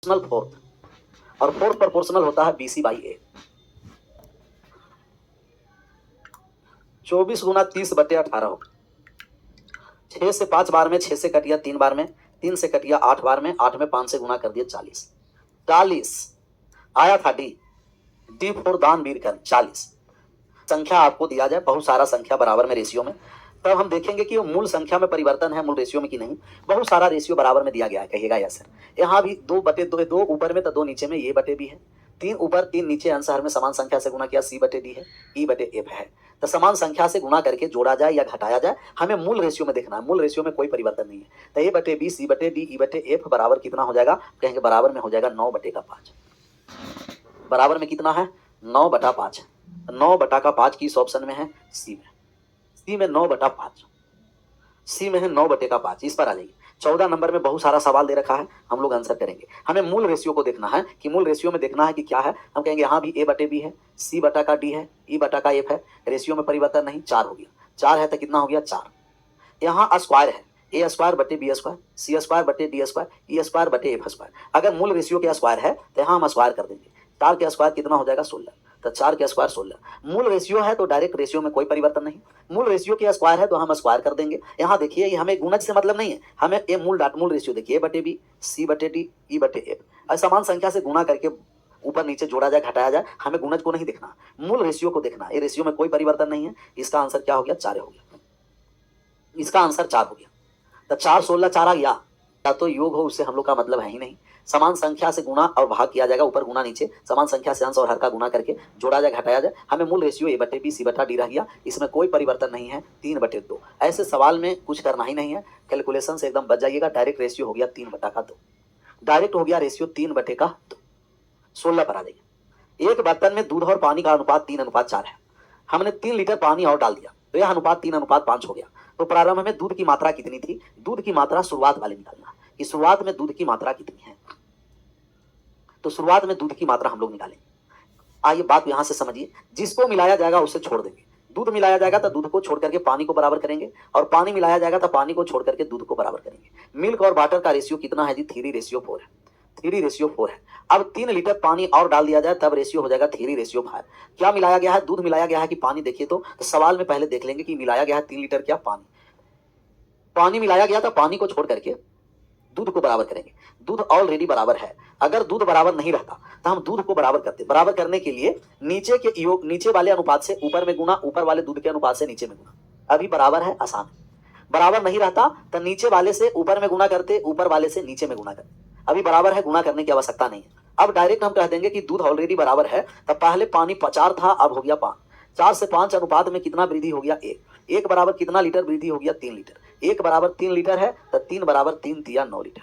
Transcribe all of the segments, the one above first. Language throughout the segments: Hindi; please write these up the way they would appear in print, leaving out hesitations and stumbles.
प्रोपोर्शनल फोर्थ, और फोर्थ प्रोपोर्शनल होता है BC बाई A। 24 गुना 30/18 हो। 6 से 5 बार में, 6 से कटिया 3 बार में, 3 से कटिया 8 बार में, 8 में 5 से गुना कर दिए 40। 40 आया था डी फोर दान वीर कर 40 संख्या आपको दिया जाए, बहुत सारा संख्या बराबर में रेशियो में, तब हम देखेंगे कि वो मूल संख्या में परिवर्तन है मूल रेशियो में कि नहीं। बहुत सारा रेशियो बराबर में दिया गया है, कहिएगा यस सर। यहाँ भी 2/2 है, 2 ऊपर में तो 2 नीचे में, ये बटे भी है, 3 ऊपर 3 नीचे, अंश हर में समान संख्या से गुणा किया, C/D है, E/F है। तो समान संख्या से गुणा करके जोड़ा जाए या घटाया जाए, हमें मूल रेशियो में देखना है, मूल रेशियो में कोई परिवर्तन नहीं है। तो A/B, C/D, E/F बराबर कितना हो जाएगा, कहेंगे बराबर में हो जाएगा 9/5। बराबर में कितना है, 9/5। 9/5 किस ऑप्शन में है, सी में। सी में 9/5, सी में है 9/5। इस पर आ जाइए। 14 नंबर में बहुत सारा सवाल दे रखा है, हम लोग आंसर करेंगे। हमें मूल रेशियो को देखना है कि मूल रेशियो में देखना है कि क्या है। हम कहेंगे यहाँ भी A/B है, C/D है, E/F है, रेशियो में परिवर्तन नहीं, 4 हो गया। 4 है तो कितना हो गया, 4। यहाँ स्क्वायर है, A²/B², C²/D², E²/F²। अगर मूल रेशियो के स्क्वायर है तो यहाँ हम स्क्वायर कर देंगे। 4 के स्क्वायर कितना हो जाएगा, 16। तो 4 के स्क्वायर 16। मूल रेशियो है तो डायरेक्ट रेशियो में कोई परिवर्तन नहीं। मूल रेशियो के स्क्वायर है तो हम स्क्वायर कर देंगे। यहाँ देखिए, ये हमें गुणज से मतलब नहीं है, हमें ये मूल रेशियो देखिए, A/B, C/D, E/F। समान संख्या से गुणा करके ऊपर नीचे जोड़ा जाए, घटाया जाए, हमें गुणज को नहीं देखना, मूल रेशियो को देखना। ये रेशियो में कोई परिवर्तन नहीं है। इसका आंसर क्या हो गया, 4 हो गया। इसका आंसर 4 हो गया। तो 4 16 4 आ गया, या तो योग हो, उससे हम लोग का मतलब है ही नहीं। समान संख्या से गुणा और भाग किया जाएगा, ऊपर गुणा नीचे, समान संख्या से अंश और हर का गुणा करके जोड़ा जाए, घटाया जाए, हमें मूल रेशियो A/B, C/D रह गया। इसमें कोई परिवर्तन नहीं है, 3/2। ऐसे सवाल में कुछ करना ही नहीं है, कैलकुलेशन से एकदम बच जाइएगा। डायरेक्ट रेशियो हो गया 3/2, डायरेक्ट हो गया रेशियो 3/2। 16 पर आ जाइए। एक बर्तन में दूध और पानी का अनुपात 3:4 है। हमने 3 लीटर पानी और डाल दिया तो यह अनुपात 3:5 हो गया। तो प्रारंभ में दूध की मात्रा कितनी थी, दूध की मात्रा शुरुआत वाले निकालना कि शुरुआत में दूध की मात्रा कितनी है। तो शुरुआत में दूध की मात्रा हम लोग निकालेंगे। आइए बात यहां से समझिए, जिसको मिलाया जाएगा उसे छोड़ देंगे। दूध मिलाया जाएगा तो दूध को छोड़ करके पानी को बराबर करेंगे, और पानी मिलाया जाएगा तो पानी को छोड़ करके दूध को बराबर करेंगे। मिल्क और वाटर का रेशियो कितना है जी, 3:4 है। 3:4 है। अब 3 लीटर पानी और डाल दिया जाए तब रेशियो हो जाएगा 3:5। क्या मिलाया गया है, दूध मिलाया गया है कि पानी, देखिए तो सवाल में पहले देख लेंगे कि मिलाया गया है 3 लीटर क्या, पानी। पानी मिलाया गया था, पानी को छोड़ करके दूध को बराबर करेंगे। दूध ऑलरेडी बराबर है। अगर दूध बराबर नहीं रहता तो हम दूध को बराबर करते। बराबर करने के लिए नीचे के योग, नीचे वाले अनुपात से ऊपर में गुना, ऊपर वाले दूध के अनुपात से नीचे में गुना। अभी बराबर है, आसान। बराबर नहीं रहता तो नीचे वाले से ऊपर में गुना करते, ऊपर वाले से नीचे में गुना करते। अभी बराबर है, गुना करने की आवश्यकता नहीं है। अब डायरेक्ट हम कह देंगे कि दूध ऑलरेडी बराबर है, तब पहले पानी 4 था, अब हो गया 5। 4 से 5 अनुपात में कितना वृद्धि हो गया, 1। 1 बराबर कितना लीटर वृद्धि हो गया, 3 लीटर। 1 बराबर 3 लीटर है तो 3 बराबर 3 तिया 9 लीटर।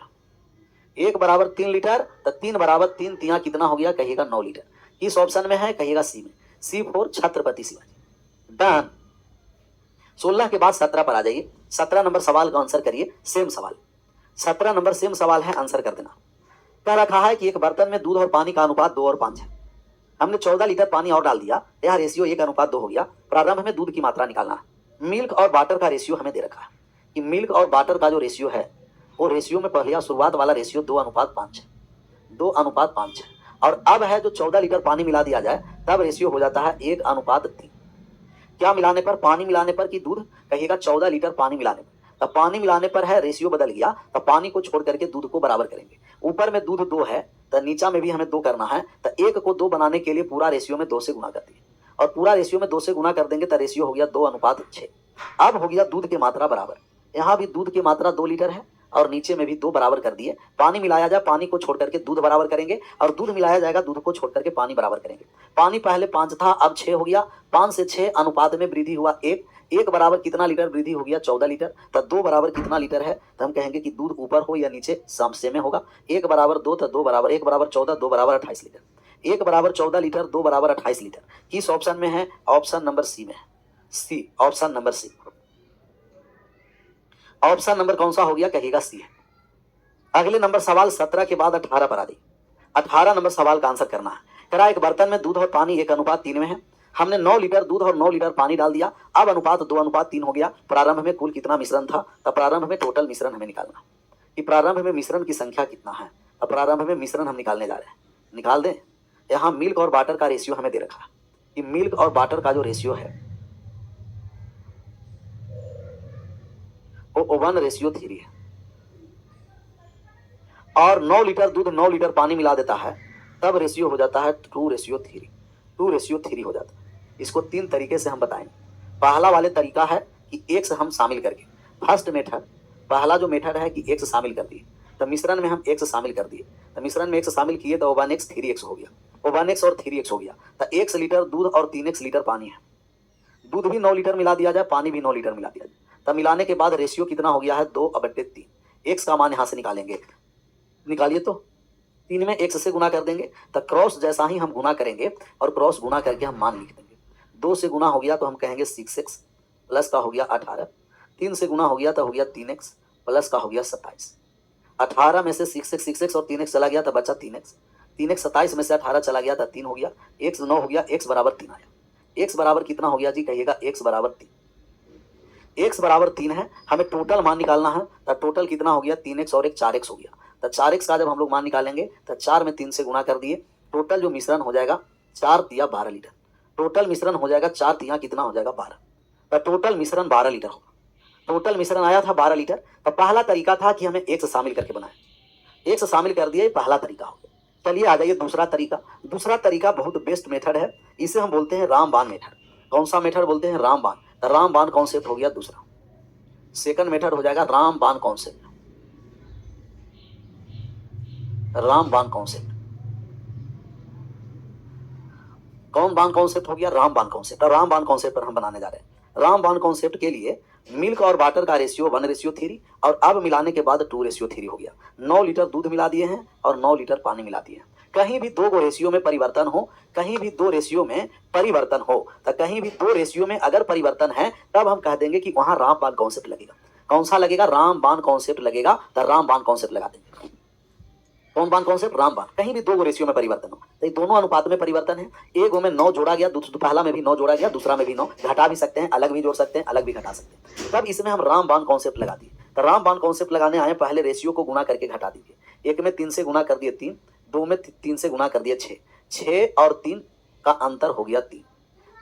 1 बराबर 3 लीटर तो 3 बराबर 3 तिया कितना हो गया, कहिएगा 9 लीटर। किस ऑप्शन में है, कहिएगा सी में। C4 छत्रपति शिवाजी। डन। 16 के बाद 17 पर आ जाइए। 17 नंबर सवाल का आंसर करिए। सेम सवाल, 17 नंबर सेम सवाल है, आंसर कर देना। कह रखा है कि एक बर्तन में दूध और पानी का अनुपात 2 और 5 है। हमने 14 लीटर पानी और डाल दिया, यह रेशियो 1:2 हो गया। प्रारंभ में दूध की मात्रा निकालना है। मिल्क और वाटर का रेशियो हमें दे रखा है कि मिल्क और वाटर का जो रेशियो है, वो रेशियो में पहले शुरुआत वाला रेशियो 2:5 है। 2:5 है। और अब है जो 14 लीटर पानी मिला दिया जाए तब रेशियो हो जाता है 1:3। क्या मिलाने पर, पानी मिलाने पर कि दूध, कहिएगा 14 लीटर पानी मिलाने पर। तब पानी मिलाने पर है, रेशियो बदल गया, तब पानी को छोड़ करके दूध को बराबर करेंगे। ऊपर में दूध 2 है तो नीचा में भी हमें 2 करना है, तो 1 को 2 बनाने के लिए पूरा रेशियो में 2 से गुना कर दिए, और पूरा रेशियो में 2 से गुना कर देंगे तो रेशियो हो गया 2:6। अब हो गया दूध की मात्रा बराबर। यहाँ भी दूध की मात्रा 2 लीटर है और नीचे में भी 2 बराबर कर दिए। पानी मिलाया जाए, पानी को छोड़ करके दूध बराबर करेंगे, और दूध मिलाया जाएगा, दूध को छोड़ करके पानी बराबर करेंगे। पानी पहले 5 था, अब 6 हो गया। 5 से 6 अनुपात में वृद्धि हुआ 1। 1 बराबर कितना लीटर वृद्धि हो गया, 14 लीटर। तो 2 बराबर कितना लीटर है, तो हम कहेंगे कि दूध ऊपर हो या नीचे, समसे में होगा। 1 बराबर 2 तो 2 बराबर 1 बराबर 14, 2 बराबर 28 लीटर। 1 बराबर 14 लीटर, 2 बराबर 28 लीटर। किस ऑप्शन में है, ऑप्शन नंबर सी में है। C, option number C. Option number कौन सा हो गया, कहिएगा सी है। अगले नंबर सवाल 17 के बाद 18 पर आ गई। 18 नंबर सवाल का आंसर करना है। कह रहा है एक बर्तन में दूध और पानी 1:3 में है। हमने 9 लीटर दूध और 9 लीटर पानी डाल दिया। अब अनुपात 2:3 हो गया। प्रारंभ में कुल कितना मिश्रण था, तब प्रारंभ में टोटल मिश्रण हमें निकालना कि प्रारंभ में मिश्रण की संख्या कितना है। अब प्रारंभ में मिश्रण हम निकालने जा रहे हैं, निकाल दें। यहाँ मिल्क और वाटर का रेशियो हमें दे रखा है कि मिल्क और वाटर का जो रेशियो है वो 1:3 है, और 9 लीटर दूध 9 लीटर पानी मिला देता है, तब रेशियो हो जाता है 2:3, 2:3 हो जाता है। इसको 3 तरीके से हम बताएंगे। पहला वाले तरीका है कि x हम शामिल करके, फर्स्ट मेथड, पहला जो मेथड है कि x शामिल कर दिए, तो मिश्रण में हम x शामिल कर दिए, तो मिश्रण में x शामिल किए तो 1x 3x हो गया, 1x और 3x हो गया, तो 1 लीटर दूध और 3x लीटर पानी है। दूध भी 9 लीटर मिला दिया जाए, पानी भी 9 लीटर मिला दिया जाए, तब मिलाने के बाद रेशियो कितना हो गया है 2/3। x का मान यहाँ से निकालेंगे, निकालिए तो 3 में x से गुना कर देंगे, तो क्रॉस जैसा ही हम गुना करेंगे और क्रॉस गुना करके हम मान लिख देंगे। 2 से गुना हो गया तो हम कहेंगे 6x प्लस का हो गया 18, 3 से गुना हो गया तो हो गया 3x प्लस का हो गया 27। 18 में से 6x और 3x चला गया तो बचा 3x, 3x 27 में से 18 चला गया तो 3 हो गया, x 9 हो गया, x बराबर 3 आया। x बराबर कितना हो गया जी, कहिएगा x बराबर 3। x बराबर 3 है, हमें टोटल मान निकालना है, तो टोटल कितना हो गया 3x और 1 4x हो गया, तो 4x का जब हम लोग मान निकालेंगे तो 4 में 3 से गुना कर दिए, टोटल जो मिश्रण हो जाएगा 4 तिया 12 लीटर, टोटल मिश्रण हो जाएगा 4 तिया कितना हो जाएगा 12, तो टोटल मिश्रण 12 लीटर होगा। टोटल मिश्रण आया था 12 लीटर। तो पहला तरीका था कि हमें x शामिल करके बनाए, x शामिल कर दिया, ये पहला तरीका हो गया। चलिए आ जाइए दूसरा तरीका। दूसरा तरीका बहुत बेस्ट मेथड है, इसे हम बोलते हैं रामबाण मेथड। कौन सा मेथड बोलते हैं, रामबाण। तो रामबाण कॉन्सेप्ट हो गया दूसरा, सेकंड मेथड हो जाएगा रामबाण कॉन्सेप्ट, रामबाण कॉन्सेप्ट। कौन बाण कॉन्सेप्ट हो गया, रामबाण कॉन्सेप्ट। और रामबाण कॉन्सेप्ट पर हम बनाने जा रहे हैं। रामबाण कॉन्सेप्ट के लिए मिल्क और वाटर का रेशियो 1:3 और अब मिलाने के बाद 2:3 हो गया। 9 लीटर दूध मिला दिए हैं और 9 लीटर पानी मिला दिए हैं। कहीं भी 2 रेशियो में परिवर्तन हो, कहीं भी 2 रेशियो में परिवर्तन हो, तो कहीं भी 2 रेशियो में अगर परिवर्तन है तब हम कह देंगे कि वहां रामबाण कॉन्सेप्ट लगेगा। कौन सा लगेगा, रामबाण कॉन्सेप्ट लगेगा। तो रामबाण कॉन्सेप्ट लगा देंगे। कौन बाण कॉन्सेप्ट, रामबाण। कहीं भी 2 रेशियो में परिवर्तन हो, तो ये दोनों अनुपात में परिवर्तन है। एक में 9 जोड़ा गया, पहला में भी 9 जोड़ा गया, दूसरा में भी 9, घटा भी सकते हैं, अलग भी जोड़ सकते हैं, अलग भी घटा सकते हैं। तब इसमें हम रामबाण कॉन्सेप्ट लगा दिए। तो रामबाण कॉन्सेप्ट लगाने आए, पहले रेशियो को गुना करके घटा दीजिए। 1 में 3 से गुना कर दिए 3, 2 में 3 से गुना कर दिए 6, 6 और 3 का अंतर हो गया 3,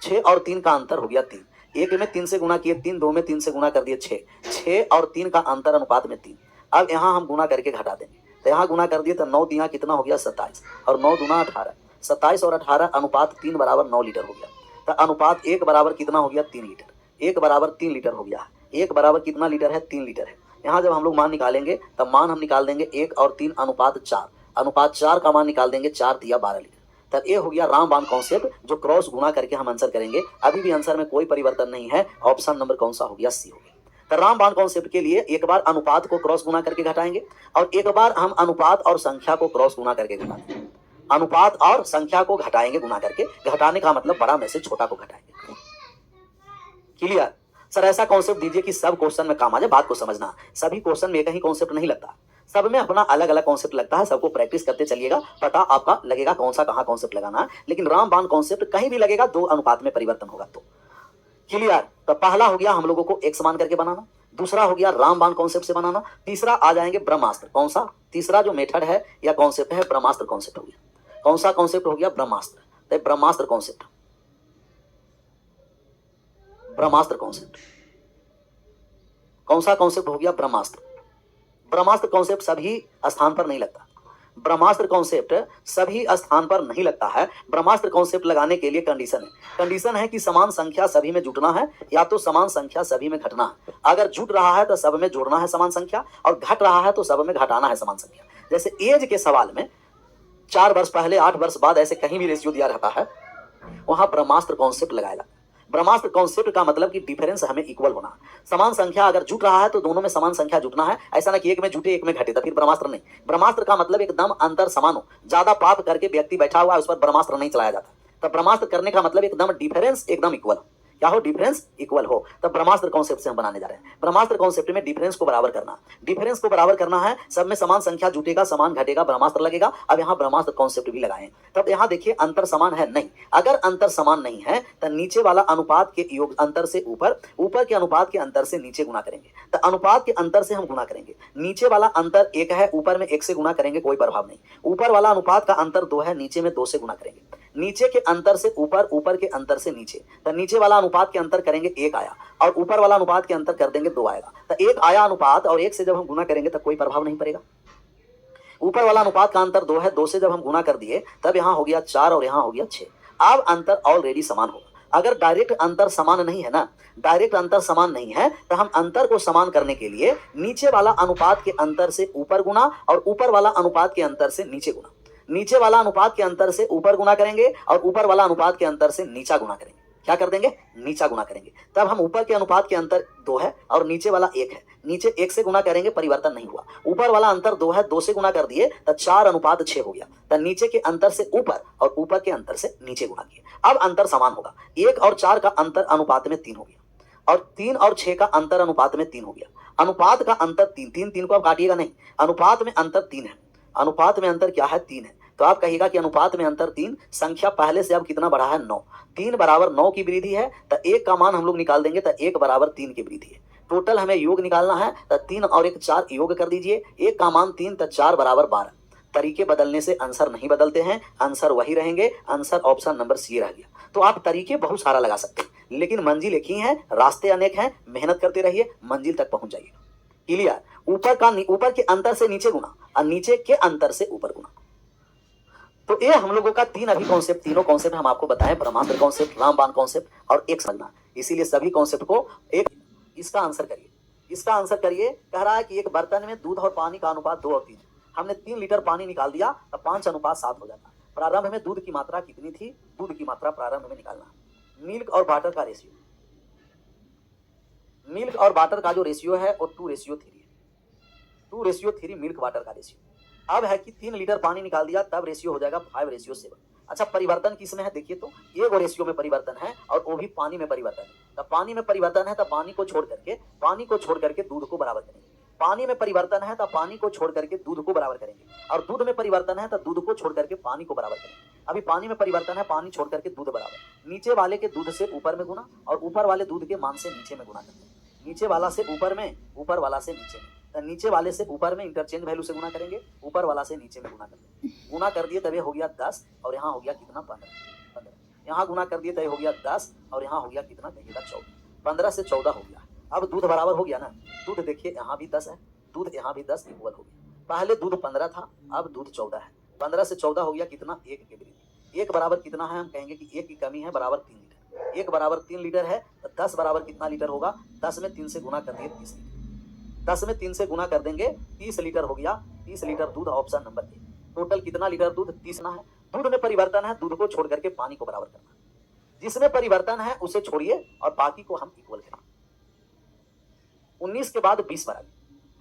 6 और 3 का अंतर हो गया 3। 1 में 3 से गुना किए 3, 2 में 3 से गुना कर दिए 6, 6 और 3 का अंतर अनुपात में 3। अब यहाँ हम गुना करके घटा देंगे, तो यहाँ गुना कर दिए तो 9 दिया कितना हो गया 27 और 9 दूना 18, 27 और 18 अनुपात 3 बराबर 9 लीटर हो गया। तो अनुपात 1 बराबर कितना हो गया 3 लीटर, 1 बराबर 3 लीटर हो गया। 1 बराबर कितना लीटर है, 3 लीटर है। यहाँ जब हम लोग मान निकालेंगे तब मान हम निकाल देंगे 1 और 3 अनुपात 4, अनुपात 4 का मान निकाल देंगे 4 तिया 12 लीटर। तब ये हो गया रामबाण कॉन्सेप्ट, जो क्रॉस गुना करके हम आंसर करेंगे। अभी भी आंसर में कोई परिवर्तन नहीं है, ऑप्शन नंबर कौन सा हो गया, सी हो गया। तो रामबाण कॉन्सेप्ट के लिए एक बार अनुपात को क्रॉस गुना करके घटाएंगे और एक बार हम अनुपात और संख्या को क्रॉस गुना करके घटाएंगे। अनुपात और संख्या को घटाएंगे गुना करके, घटाने का मतलब बड़ा में से छोटा को घटाएंगे। क्लियर सर, ऐसा कॉन्सेप्ट दीजिए कि सब क्वेश्चन में काम आ जाए। बात को समझना, सभी क्वेश्चन में एक ही कॉन्सेप्ट नहीं लगता, सब में अपना अलग अलग कॉन्सेप्ट लगता है। सबको प्रैक्टिस करते चलिएगा, पता आपका लगेगा कौन सा कहाँ कॉन्सेप्ट लगाना है। लेकिन रामबाण कॉन्सेप्ट कहीं भी लगेगा 2 अनुपात में परिवर्तन होगा तो। क्लियर, तो पहला हो गया हम लोगों को एक समान करके बनाना, दूसरा हो गया रामबाण कॉन्सेप्ट से बनाना, तीसरा आ जाएंगे ब्रह्मास्त्र। कौन सा तीसरा जो मेथड है या कॉन्सेप्ट है, ब्रह्मास्त्र कॉन्सेप्ट हो गया। कौन सा कॉन्सेप्ट हो गया, ब्रह्मास्त्र। तो ब्रह्मास्त्र कॉन्सेप्ट, ब्रह्मास्त्र कॉन्सेप्ट कौन सा कॉन्सेप्ट हो गया, ब्रह्मास्त्र। ब्रह्मास्त्र कॉन्सेप्ट सभी स्थान पर नहीं लगता, ब्रह्मास्त्र कॉन्सेप्ट सभी स्थान पर नहीं लगता है। ब्रह्मास्त्र कॉन्सेप्ट लगाने के लिए कंडीशन है कि समान संख्या सभी में जुटना है या तो समान संख्या सभी में घटना है। अगर जुट रहा है तो सब में जोड़ना है समान संख्या, और घट रहा है तो सब में घटाना है समान संख्या। जैसे एज के सवाल में 4 वर्ष पहले 8 वर्ष बाद ऐसे कहीं भी रेशियो दिया रहता है, वहां ब्रह्मास्त्र कॉन्सेप्ट लगाएगा। ब्रह्मास्त्र कॉन्सेप्ट का मतलब कि डिफरेंस हमें इक्वल होना है। समान संख्या अगर जुट रहा है तो दोनों में समान संख्या जुटना है, ऐसा ना कि एक में जुटे एक में घटे, तो फिर ब्रह्मास्त्र नहीं। ब्रह्मास्त्र का मतलब एकदम अंतर समान हो। ज्यादा पाप करके व्यक्ति बैठा हुआ है, उस पर ब्रह्मास्त्र नहीं चलाया जाता। तो ब्रह्मास्त्र करने का मतलब एकदम डिफरेंस एकदम इक्वल। क्या हो, डिफरेंस इक्वल हो। तब ब्रह्मास्त्र कॉन्सेप्ट से हम बनाने जा रहे हैं। ब्रह्मास्त्र कॉन्सेप्ट में डिफरेंस को बराबर करना, डिफरेंस को बराबर करना है, सब में समान संख्या जुटेगा, समान घटेगा, ब्रह्मास्त्र लगेगा। अब यहाँ ब्रह्मास्त्र कॉन्सेप्ट भी लगाएं। तब यहाँ देखिए अंतर समान है नहीं, अगर अंतर समान नहीं है तो नीचे वाला अनुपात के योग अंतर से ऊपर, ऊपर के अनुपात के अंतर से नीचे गुना करेंगे। तो अनुपात के अंतर से हम गुना करेंगे, नीचे वाला अंतर 1 है, ऊपर में 1 से गुना करेंगे, कोई प्रभाव नहीं। ऊपर वाला अनुपात का अंतर 2 है, नीचे में 2 से गुना करेंगे। नीचे के अंतर से ऊपर, ऊपर के अंतर से नीचे, तो नीचे वाला अनुपात के अंतर करेंगे 1 आया, और ऊपर वाला अनुपात के अंतर कर देंगे 2 आएगा। तो 1 आया अनुपात और 1 से जब हम गुना करेंगे तो कोई प्रभाव नहीं पड़ेगा। ऊपर वाला अनुपात का अंतर 2 है, 2 से जब हम गुना कर दिए तब यहाँ हो गया 4 और यहाँ हो गया 6। अब अंतर ऑलरेडी समान होगा। अगर डायरेक्ट अंतर समान नहीं है ना, डायरेक्ट अंतर समान नहीं है, तो हम अंतर को समान करने के लिए नीचे वाला अनुपात के अंतर से ऊपर गुना और ऊपर वाला अनुपात के अंतर से नीचे गुना, नीचे वाला अनुपात के अंतर से ऊपर गुना करेंगे और ऊपर वाला अनुपात के अंतर से नीचा गुना करेंगे। क्या कर देंगे, नीचा गुना करेंगे। तब हम ऊपर के अनुपात के अंतर 2 है और नीचे वाला 1 है, नीचे 1 से गुना करेंगे, परिवर्तन नहीं हुआ। ऊपर वाला अंतर 2 है, 2 से गुना कर दिए तो 4:6 हो गया। तो नीचे के अंतर से ऊपर और ऊपर के अंतर से नीचे गुना किए। अब अंतर समान होगा। 1 और 4 का अंतर अनुपात में 3 हो गया और 3 और 6 का अंतर अनुपात में 3 हो गया। अनुपात का अंतर 3, 3 को आप काटिएगा नहीं, अनुपात में अंतर 3 है, अनुपात में अंतर क्या है, 3 है। तो आप कहिएगा कि अनुपात में अंतर 3, संख्या पहले से अब कितना बढ़ा है, 9। 3 बराबर 9 की वृद्धि है, तो 1 का मान हम लोग निकाल देंगे, तो 1 बराबर 3 की वृद्धि है। टोटल हमें योग निकालना है, तो 3 और 1 4 योग कर दीजिए, 1 का मान 3 तो 4 बराबर 12। तरीके बदलने से आंसर नहीं बदलते हैं, आंसर वही रहेंगे। आंसर ऑप्शन नंबर सी रह गया। तो आप तरीके बहुत सारा लगा सकते हैं, लेकिन मंजिल एक ही है, रास्ते अनेक हैं, मेहनत करते रहिए, मंजिल तक पहुंच जाइए। क्लियर। ऊपर के अंतर से नीचे गुना और नीचे के अंतर से ऊपर गुना। तो ये हम लोगों का 3 अभी कॉन्सेप्ट, तीनों कॉन्सेप्ट हम आपको बताएं, ब्रह्मास्त्र कॉन्सेप्ट, रामबाण कॉन्सेप्ट और एक समझना। इसीलिए सभी कॉन्सेप्ट को एक, इसका आंसर करिए, इसका आंसर करिए। कह रहा है कि एक बर्तन में दूध और पानी का अनुपात 2 और 3, हमने 3 लीटर पानी निकाल दिया तो 5:7 हो जाता। प्रारंभ में दूध की मात्रा कितनी थी, दूध की मात्रा प्रारंभ में निकालना। मिल्क और वाटर का रेशियो, मिल्क और वाटर का जो रेशियो है वो 2:3 है, 2:3 मिल्क वाटर का रेशियो। अब है कि 3 लीटर पानी निकाल दिया, तब रेशियो हो जाएगा 5:7। अच्छा, परिवर्तन किसमें है देखिए, तो एक रेशियो में परिवर्तन है और वो भी पानी में परिवर्तन है। तब पानी में परिवर्तन है तो पानी को छोड़ करके दूध को बराबर करेंगे। पानी में परिवर्तन है तो पानी को छोड़ करके दूध को बराबर करेंगे, और दूध में परिवर्तन है तो दूध को छोड़ करके पानी को बराबर करेंगे। अभी पानी में परिवर्तन है, पानी छोड़ करके दूध बराबर, नीचे वाले के दूध से ऊपर में गुना और ऊपर वाले दूध के मान से नीचे में गुना करते हैं। नीचे वाला से ऊपर में, ऊपर वाला से नीचे में, तो नीचे वाले से ऊपर में इंटरचेंज वैल्यू से गुना करेंगे, ऊपर वाला से नीचे में गुना करेंगे। गुना कर दिए तभी हो गया 10 और यहाँ हो गया कितना, 15। यहाँ गुना कर दिए तभी हो गया 10 और यहाँ हो गया कितना, कहिएगा 14। 15 से 14 हो गया। अब दूध बराबर हो गया ना, दूध देखिए यहाँ भी 10 है, दूध यहाँ भी 10 इक्वल हो गया। पहले दूध 15 था, अब दूध 14 है। 15 से 14 हो गया कितना, 1 की वृद्धि। 1 बराबर कितना है, हम कहेंगे कि 1 की कमी है, बराबर 3 लीटर। 1 बराबर 3 लीटर है तो 10 बराबर कितना लीटर होगा, 10 में 3 से गुना कर दिए 30 लीटर। 10 में 3 से गुना कर देंगे 30 लीटर हो गया। 30 लीटर दूध, ऑप्शन नंबर ए। टोटल कितना लीटर दूध, 30 ना है। दूध में परिवर्तन है, दूध को छोड़ करके पानी को बराबर करना। जिसमें परिवर्तन है उसे छोड़िए और बाकी को हम इक्वल करें। 19 के बाद 20 बराबर।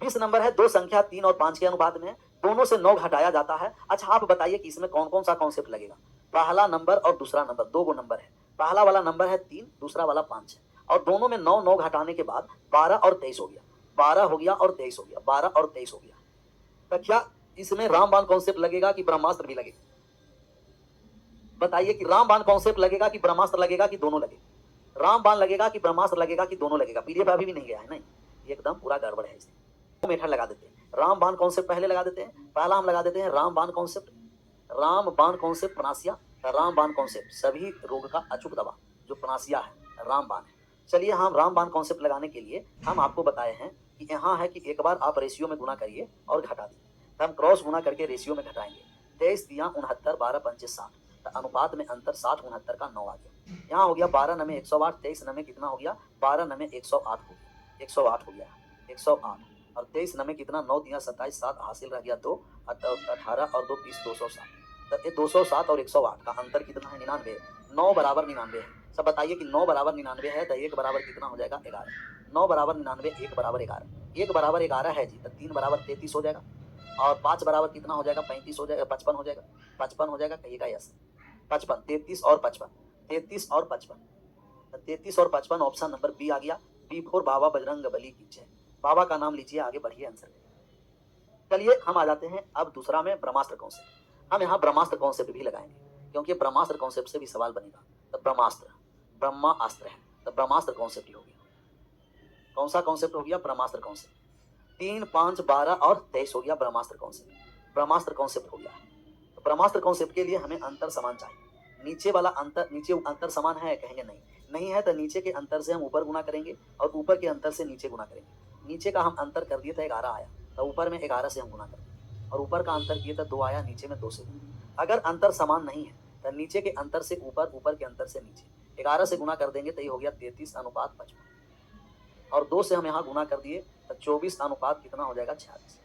20 नंबर है, दो संख्या 3 और 5 के अनुपात में, दोनों से 9 घटाया जाता है। अच्छा, आप बताइए कि इसमें कौन कौन सा कॉन्सेप्ट लगेगा। पहला नंबर और दूसरा नंबर, 2 गो नंबर है। पहला वाला नंबर है 3, दूसरा वाला 5 है, और दोनों में 9 घटाने के बाद 12 और 23 हो गया। 12 हो गया और 23 हो गया, 12 और 23 हो गया। तो क्या इसमें रामबाण कॉन्सेप्ट लगेगा कि ब्रह्मास्त्र भी लगेगा? बताइए कि रामबाण कॉन्सेप्ट लगेगा कि ब्रह्मास्त्र लगेगा कि दोनों लगेगा? रामबाण लगेगा कि ब्रह्मास्त्र लगेगा कि दोनों लगेगा? पीडीएफ अभी भी नहीं गया है, नहीं, एकदम पूरा गड़बड़ है। इसे दो मेथड लगा देते हैं। रामबाण कॉन्सेप्ट पहले लगा देते हैं। पहला हम लगा देते हैं रामबाण कॉन्सेप्ट, रामबाण कॉन्सेप्ट पनासिया, रामबाण कॉन्सेप्ट सभी रोग का अचूक दवा जो पनासिया है, रामबाण है। चलिए, हम रामबाण कॉन्सेप्ट लगाने के लिए हम आपको बताए हैं कि यहाँ है कि एक बार आप रेशियो में गुना करिए और घटा दीजिए, तो हम क्रॉस गुना करके रेशियो में घटाएंगे। 23 दिया 69, 12 पंचे 60, तो अनुपात में अंतर 60 69 का 9 आ गया। यहाँ हो गया 12 नमे 108, 23 नमे कितना हो गया, 12 नमे 108 हो गया, 108 हो गया, 108 और 23 नमे कितना, 9 दिया 27, 7 हासिल रह गया 2, 18 और 2 20, 207। तो ये 207 और 108 का अंतर कितना है, 99। 9 बराबर 99 है। सब बताइए कि 9 बराबर 99 है तो 1 बराबर कितना हो जाएगा, 11। 9 बराबर 99, 1 बराबर 11। 1 बराबर 11 है जी, तो 3 बराबर 33 हो जाएगा, और 5 बराबर कितना हो जाएगा, 35 हो जाएगा, 55 हो जाएगा, 55 हो जाएगा, कहिएगा यस। 55, 33 और 55, 33 और 55, 33 और 55 ऑप्शन नंबर बी आ गया। B4 बाबा बजरंग बली की जय। बाबा का नाम लीजिए, आगे बढ़िए आंसर। चलिए हम आ जाते हैं अब दूसरा में ब्रह्मास्त्र कॉन्सेप्ट। हम यहाँ ब्रह्मास्त्र कॉन्सेप्ट भी लगाएंगे क्योंकि ब्रह्मास्त्र कॉन्सेप्ट से भी सवाल बनेगा। तो ब्रह्मास्त्र, ब्रह्मा अस्त्र है तो ब्रह्मास्त्र कॉन्सेप्ट ही हो गया। कौन सा कॉन्सेप्ट हो गया? ब्रह्मास्त्र कॉन्सेप्ट। 3, 5, 12 और 23 हो गया ब्रह्मास्त्र कॉन्सेप्ट। ब्रह्मास्त्र कॉन्सेप्ट हो गया। तो ब्रह्मास्त्र कॉन्सेप्ट के लिए हमें अंतर समान चाहिए। नीचे वाला अंतर, नीचे अंतर समान है? कहेंगे नहीं। नहीं है तो नीचे के अंतर से हम ऊपर गुना करेंगे और ऊपर के अंतर से नीचे गुना करेंगे। नीचे का हम अंतर कर दिए तो 11 आया, तो ऊपर में 11 से हम गुना करेंगे और ऊपर का अंतर किए तो 2 आया, नीचे में 2 से गुना। अगर अंतर समान नहीं है तो नीचे के अंतर से ऊपर, ऊपर के अंतर से नीचे। 11 से गुना कर देंगे तो ये हो गया 33:55 और 2 से हम यहाँ गुना कर दिए तो 24 अनुपात कितना हो जाएगा? 46।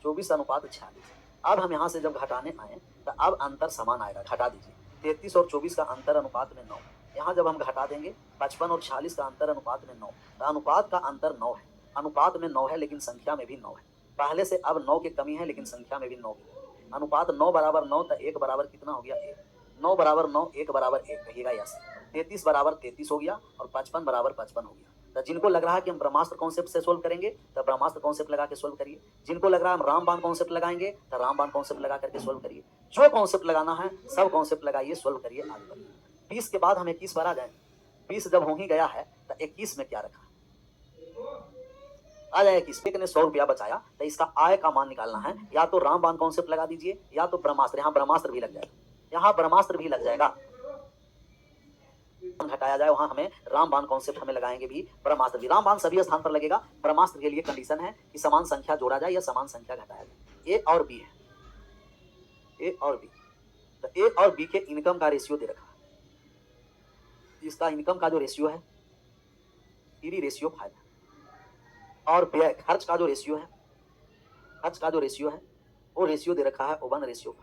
24:46। अब हम यहाँ से जब घटाने आए तो अब अंतर समान आएगा। घटा दीजिए, 33 और 24 का अंतर अनुपात में 9। यहाँ जब हम घटा देंगे 55 और 46 का अंतर अनुपात में 9, तो अनुपात का अंतर 9 है। अनुपात में 9 है लेकिन संख्या में भी 9 है। पहले से अब 9 की कमी है लेकिन संख्या में भी 9 है। अनुपात 9 बराबर 9 तो 1 बराबर कितना हो गया? 1। 9 बराबर 9, 1 बराबर 1 कहिएगा यस। 33 बराबर 33 हो गया और 55 बराबर 55 हो गया। तो जिनको लग रहा है कि हम ब्रह्मास्त्र कॉन्सेप्ट से सोल्व करेंगे तो ब्रह्मास्त्र कॉन्सेप्ट लगा के सोल्व करिए। जिनको लग रहा है हम रामबाण कॉन्सेप्ट लगाएंगे तो रामबाण कॉन्सेप्ट लगा करके सोल्व करिए। जो कॉन्सेप्ट लगाना है सब कॉन्सेप्ट लगाइए, सोल्व करिए, आगे बढ़िए। 20 के बाद हम 21 पर आ जाएंगे। 20 जब हो ही गया है तो 21 में क्या रखा? आ जाए 21 ने 100 रुपया बचाया तो इसका आय का मान निकालना है। या तो रामबाण कॉन्सेप्ट लगा दीजिए या तो ब्रह्मास्त्र। यहाँ ब्रह्मास्त्र भी लग जाएगा, यहाँ ब्रह्मास्त्र भी लग जाएगा। घटाया जाए वहां हमें रामबाण कॉन्सेप्ट हमें लगाएंगे भी, ब्रह्मास्त्र भी। रामबाण सभी स्थान पर लगेगा। ब्रह्मास्त्र के लिए कंडीशन है कि समान संख्या जोड़ा जाए या समान संख्या घटाया जाए। ए और बी है, ए और बी। तो ए और बी के इनकम का रेशियो दे रखा है। इसका इनकम का जो रेशियो है 3:5 और व्यय खर्च का जो रेशियो है, खर्च का जो रेशियो है वो रेशियो दे रखा है 1:5।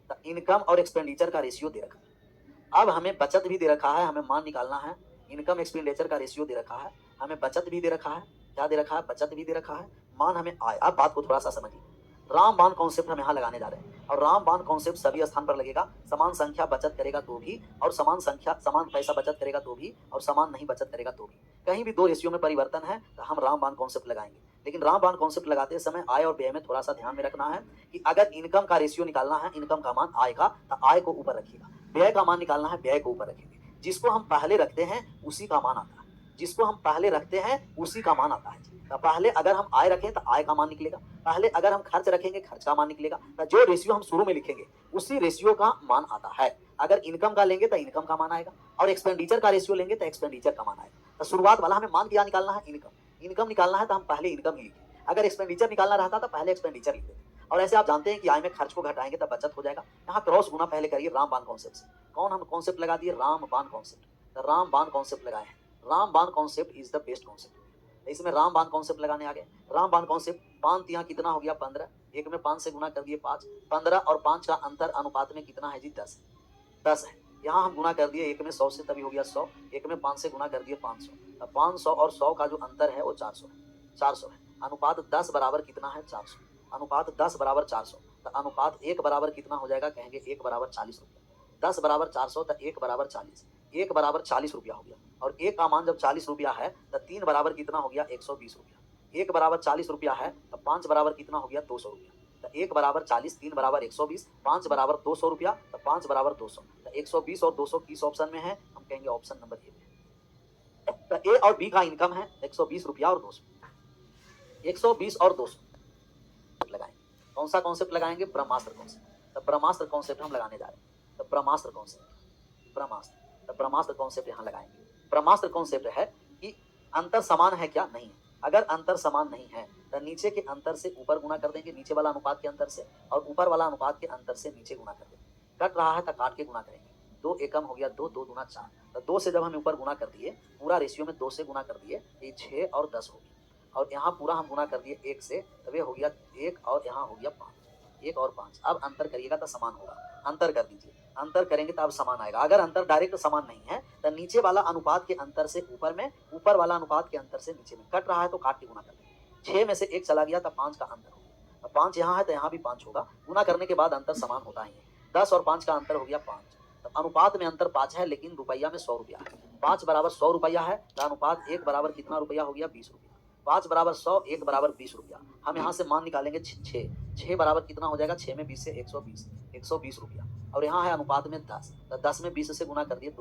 तो इनकम और एक्सपेंडिचर का रेशियो दे रखा है। अब हमें बचत भी दे रखा है, हमें मान निकालना है। इनकम एक्सपेंडिचर का रेशियो दे रखा है, हमें बचत भी दे रखा है। क्या दे रखा है? बचत भी दे रखा है। मान हमें आय। अब बात को थोड़ा सा समझिए। रामबाण कॉन्सेप्ट हम यहाँ लगाने जा रहे हैं और रामबाण कॉन्सेप्ट सभी स्थान पर लगेगा। समान संख्या बचत करेगा तो भी, और समान संख्या समान पैसा बचत करेगा तो भी, और समान नहीं बचत करेगा तो भी। कहीं भी 2 रेशियो में परिवर्तन है तो हम रामबाण कॉन्सेप्ट लगाएंगे। लेकिन रामबाण कॉन्सेप्ट लगाते समय आय और व्यय में थोड़ा सा ध्यान में रखना है कि अगर इनकम का रेशियो निकालना है, इनकम का मान आय का, तो आय को ऊपर रखिएगा। व्यय का मान निकालना है, व्यय को ऊपर रखेंगे। जिसको हम पहले रखते हैं उसी का मान आता है, जिसको हम पहले रखते हैं उसी का मान आता है। तो पहले अगर हम आय रखें तो आय का मान निकलेगा, पहले अगर हम खर्च रखेंगे खर्च का मान निकलेगा। तो जो रेशियो हम शुरू में लिखेंगे उसी रेशियो का मान आता है। अगर इनकम का लेंगे तो इनकम का मान आएगा और एक्सपेंडिचर का रेशियो लेंगे तो एक्सपेंडिचर का मान आएगा। तो शुरुआत वाला हमें मान क्या निकालना है? इनकम। इनकम निकालना है तो हम पहले इनकम ही लिखें। अगर एक्सपेंडिचर निकालना रहता तो पहले एक्सपेंडिचर लिख देते। और ऐसे आप जानते हैं कि आय में खर्च को घटाएंगे तो बचत हो जाएगा। यहाँ क्रॉस गुना पहले करिए रामबाण कॉन्सेप्ट से। कौन हम कॉन्सेप्ट लगा दिए? रामबाण कॉन्सेप्ट। तो रामबाण कॉन्सेप्ट लगाए हैं। रामबाण concept is the best concept. इसमें रामबाण कॉन्सेप्ट लगाने आ गए। रामबाण कॉन्सेप्ट 5 यहाँ कितना हो गया? 15। एक में 5 से गुना कर दिए 5। 15 और 5 का अंतर अनुपात में कितना है जी? 10। 10 है। यहाँ हम गुना कर दिए, एक में 100 से तभी हो गया 100। एक में 5 से गुना कर दिए 500। 500 और 100 का जो अंतर है वो 400 है। 400 है। अनुपात 10 बराबर कितना है? 400। अनुपात 10 बराबर 400। तो अनुपात 1 बराबर कितना हो जाएगा? कहेंगे 1 बराबर 40 रुपया। 10 बराबर 400 तो 1 बराबर 40। 1 बराबर 40 रुपया हो गया। और 1 का मान जब 40 रुपया है तो 3 बराबर कितना हो गया? 120 रुपया। 1 बराबर 40 रुपया है तो 5 बराबर कितना हो गया? 200 रुपया। तो 1 बराबर 40, 3 बराबर 120, 5 बराबर 200 रुपया। तो 5 बराबर 200। तो 120 और 200 किस ऑप्शन में है? हम कहेंगे ऑप्शन नंबर ए में। तो ए और बी का इनकम है 120 रुपया और 200। 120 और 200 लगाएंगे। कौन सा कॉन्सेप्ट लगाएंगे? ब्रह्मास्त्र कॉन्सेप्ट। तो ब्रह्मास्त्र कॉन्सेप्ट हम लगाने जा रहे हैं। तो ब्रह्मास्त्र कॉन्सेप्ट, ब्रह्मास्त्र। तो ब्रह्मास्त्र कॉन्सेप्ट यहाँ लगाएंगे। ब्रह्मास्त्र कॉन्सेप्ट है कि अंतर समान है क्या? नहीं है। अगर अंतर समान नहीं है तो नीचे के अंतर से ऊपर गुना कर देंगे, नीचे वाला अनुपात के अंतर से, और ऊपर वाला अनुपात के अंतर से नीचे गुना कर देंगे। कट रहा है तो काट के गुना करेंगे। 2 एकम हो गया 2, 2 दूना 4। तो 2 से जब हम ऊपर गुना कर दिए, पूरा रेशियो में 2 से गुना कर दिए, ये 6 और 10 हो गया। और यहाँ पूरा हम गुना कर दिए 1 से, तब ये हो गया 1 और यहाँ हो गया 5। 1 और 5। अब अंतर करिएगा तो समान होगा। अंतर कर दीजिए, अंतर करेंगे तो अब समान आएगा। अगर अंतर डायरेक्ट समान नहीं है तो नीचे वाला अनुपात के अंतर से ऊपर में, ऊपर वाला अनुपात के अंतर से नीचे में। कट रहा है तो काट के गुना कर देंगे। 6 में से 1 चला गया तो 5 का अंतर हो गया। 5 यहाँ है तो यहाँ भी 5 होगा। गुना करने के बाद अंतर समान होता ही है। 10 और 5 का अंतर हो गया 5। तो अनुपात में अंतर 5 है लेकिन रुपया में 100 रुपया है। 5 बराबर 100 रुपया है तो अनुपात 1 बराबर कितना रुपया हो गया? 20 रुपया। 5 बराबर 100, 1 बराबर 20 रुपया। हम यहाँ से मान निकालेंगे 6। 6 बराबर कितना हो जाएगा? 6 में 20 से 120 रुपया। और यहाँ है अनुपात में 10, तो 10 में 20 से गुना कर दिए